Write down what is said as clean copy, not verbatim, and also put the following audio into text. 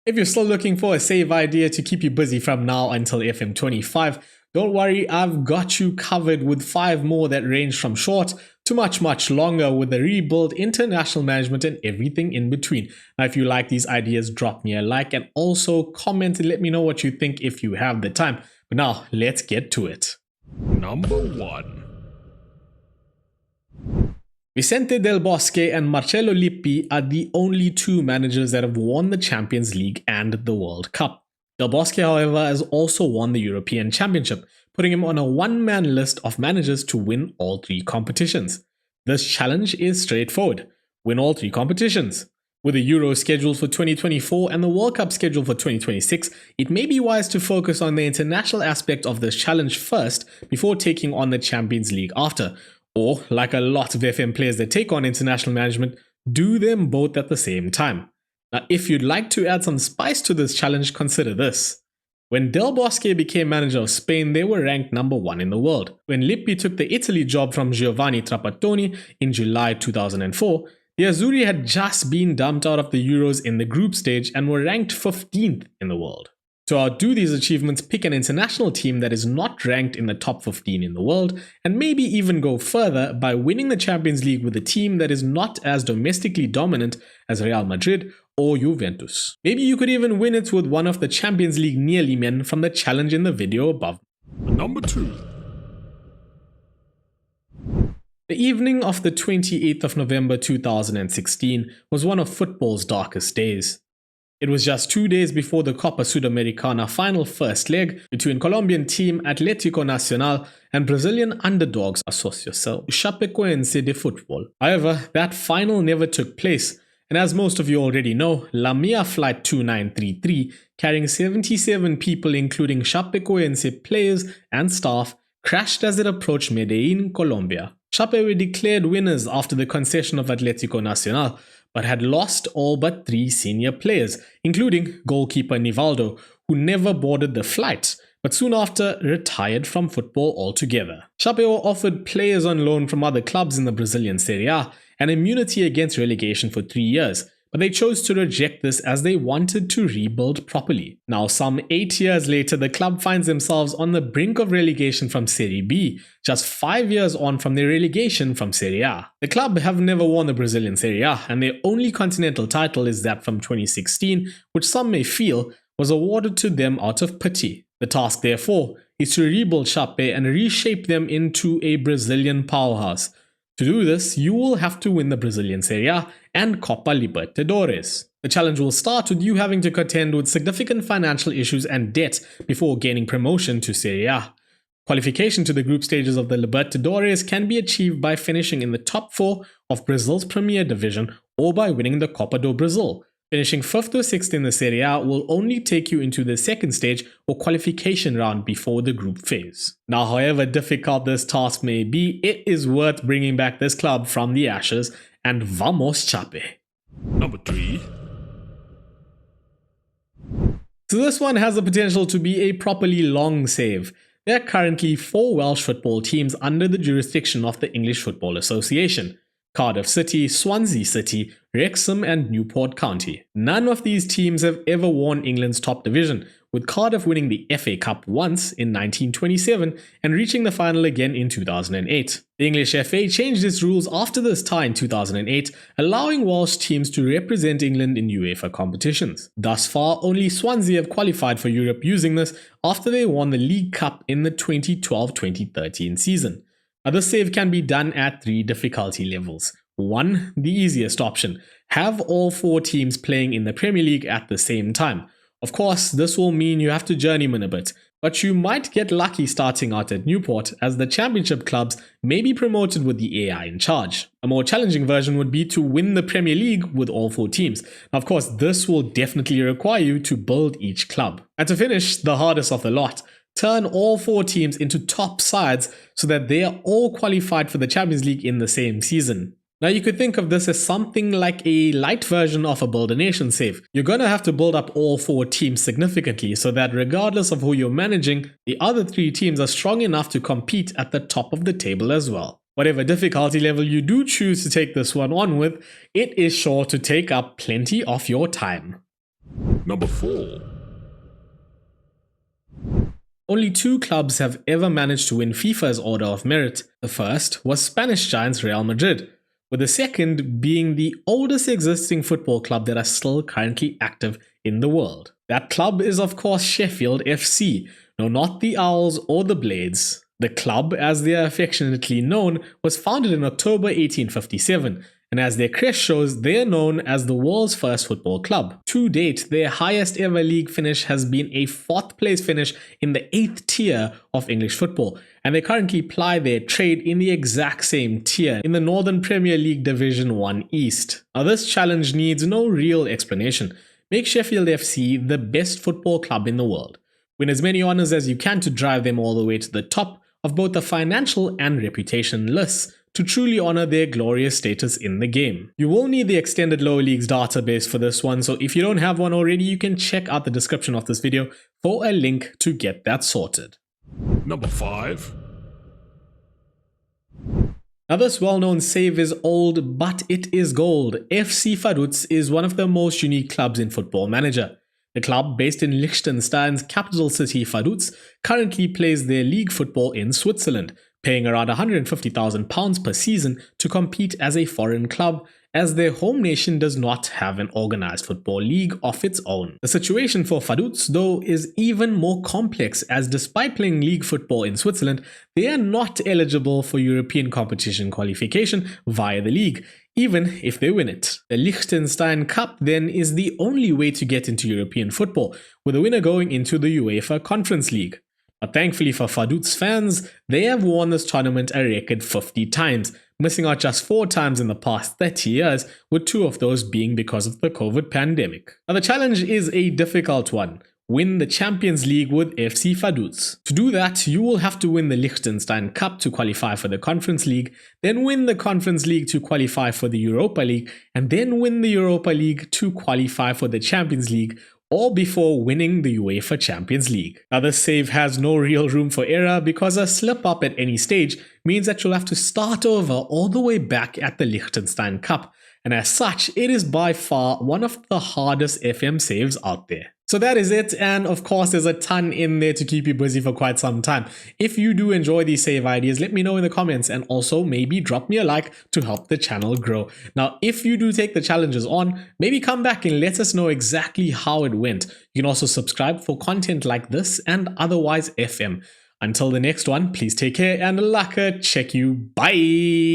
If you're still looking for a save idea to keep you busy from now until FM25, don't worry, I've got you covered with 5 more that range from short to much longer with the rebuild, international management and everything in between. Now if you like these ideas, drop me a like and also comment and let me know what you think if you have the time. But now let's get to it. Number 1. Vicente Del Bosque and Marcelo Lippi are the only 2 managers that have won the Champions League and the World Cup. Del Bosque, however, has also won the European Championship, putting him on a one-man list of managers to win all 3 competitions. This challenge is straightforward. Win all 3 competitions. With the Euro scheduled for 2024 and the World Cup scheduled for 2026, it may be wise to focus on the international aspect of this challenge first before taking on the Champions League after. Or, like a lot of FM players that take on international management, do them both at the same time. Now, if you'd like to add some spice to this challenge, consider this. When Del Bosque became manager of Spain, they were ranked number 1 in the world. When Lippi took the Italy job from Giovanni Trapattoni in July 2004, the Azzurri had just been dumped out of the Euros in the group stage and were ranked 15th in the world. To outdo these achievements, pick an international team that is not ranked in the top 15 in the world, and maybe even go further by winning the Champions League with a team that is not as domestically dominant as Real Madrid or Juventus. Maybe you could even win it with one of the Champions League nearly men from the challenge in the video above. Number 2. The evening of the 28th of November 2016 was one of football's darkest days. It was just 2 days before the Copa Sudamericana final first leg between Colombian team Atlético Nacional and Brazilian underdogs Asociação Chapecoense de Futebol. However, that final never took place, and as most of you already know, La Mia Flight 2933, carrying 77 people including Chapecoense players and staff, crashed as it approached Medellin, Colombia. Chape were declared winners after the concession of Atlético Nacional, but had lost all but 3 senior players, including goalkeeper Nivaldo, who never boarded the flight, but soon after retired from football altogether. Chape were offered players on loan from other clubs in the Brazilian Serie A and immunity against relegation for 3 years, but they chose to reject this as they wanted to rebuild properly. Now, some 8 years later, the club finds themselves on the brink of relegation from Serie B, just 5 years on from their relegation from Serie A. The club have never won the Brazilian Serie A, and their only continental title is that from 2016, which some may feel was awarded to them out of pity. The task, therefore, is to rebuild Chape and reshape them into a Brazilian powerhouse. To do this, you will have to win the Brazilian Serie A and Copa Libertadores. The challenge will start with you having to contend with significant financial issues and debt before gaining promotion to Serie A. Qualification to the group stages of the Libertadores can be achieved by finishing in the top 4 of Brazil's Premier Division or by winning the Copa do Brasil. Finishing 5th or 6th in the Serie A will only take you into the second stage or qualification round before the group phase. Now, however difficult this task may be, it is worth bringing back this club from the ashes, and vamos Chape. Number 3. So this one has the potential to be a properly long save. There are currently 4 Welsh football teams under the jurisdiction of the English Football Association: Cardiff City, Swansea City, Wrexham and Newport County. None of these teams have ever won England's top division, with Cardiff winning the FA Cup once in 1927 and reaching the final again in 2008. The English FA changed its rules after this tie in 2008, allowing Welsh teams to represent England in UEFA competitions. Thus far, only Swansea have qualified for Europe using this after they won the League Cup in the 2012-2013 season. Now, this save can be done at 3 difficulty levels. 1. The easiest option. Have all 4 teams playing in the Premier League at the same time. Of course, this will mean you have to journeyman a bit, but you might get lucky starting out at Newport, as the championship clubs may be promoted with the AI in charge. A more challenging version would be to win the Premier League with all 4 teams. Now, of course, this will definitely require you to build each club. And to finish, the hardest of the lot. Turn all 4 teams into top sides so that they are all qualified for the Champions League in the same season. Now, you could think of this as something like a light version of a Build a Nation save. You're going to have to build up all 4 teams significantly so that regardless of who you're managing, the other 3 teams are strong enough to compete at the top of the table as well. Whatever difficulty level you do choose to take this one on with, it is sure to take up plenty of your time. Number 4. Only 2 clubs have ever managed to win FIFA's Order of Merit. The first was Spanish giants Real Madrid, with the second being the oldest existing football club that are still currently active in the world. That club is of course Sheffield FC, no, not the Owls or the Blades. The club, as they are affectionately known, was founded in October 1857, and as their crest shows, they are known as the world's first football club. To date, their highest ever league finish has been a 4th place finish in the 8th tier of English football, and they currently ply their trade in the exact same tier in the Northern Premier League Division 1 East. Now this challenge needs no real explanation. Make Sheffield FC the best football club in the world. Win as many honours as you can to drive them all the way to the top of both the financial and reputation lists to truly honor their glorious status in the game. You will need the extended lower leagues database for this one, so if you don't have one already, you can check out the description of this video for a link to get that sorted. Number 5. Now this well-known save is old, but it is gold. FC Vaduz is one of the most unique clubs in Football Manager. The club, based in Liechtenstein's capital city Vaduz, currently plays their league football in Switzerland, paying around £150,000 per season to compete as a foreign club, as their home nation does not have an organized football league of its own. The situation for Vaduz, though, is even more complex, as despite playing league football in Switzerland, they are not eligible for European competition qualification via the league, even if they win it. The Liechtenstein Cup then is the only way to get into European football, with the winner going into the UEFA Conference League. But thankfully for Vaduz fans, they have won this tournament a record 50 times, missing out just 4 times in the past 30 years, with 2 of those being because of the COVID pandemic. Now the challenge is a difficult one. Win the Champions League with FC Vaduz. To do that, you will have to win the Liechtenstein Cup to qualify for the Conference League, then win the Conference League to qualify for the Europa League, and then win the Europa League to qualify for the Champions League, all before winning the UEFA Champions League. Now this save has no real room for error because a slip up at any stage means that you'll have to start over all the way back at the Liechtenstein Cup, and as such, it is by far one of the hardest FM saves out there. So that is it, and of course there's a ton in there to keep you busy for quite some time. If you do enjoy these save ideas, let me know in the comments, and also maybe drop me a like to help the channel grow. Now if you do take the challenges on, maybe come back and let us know exactly how it went. You can also subscribe for content like this and otherwise FM. Until the next one, please take care and laka check you. Bye!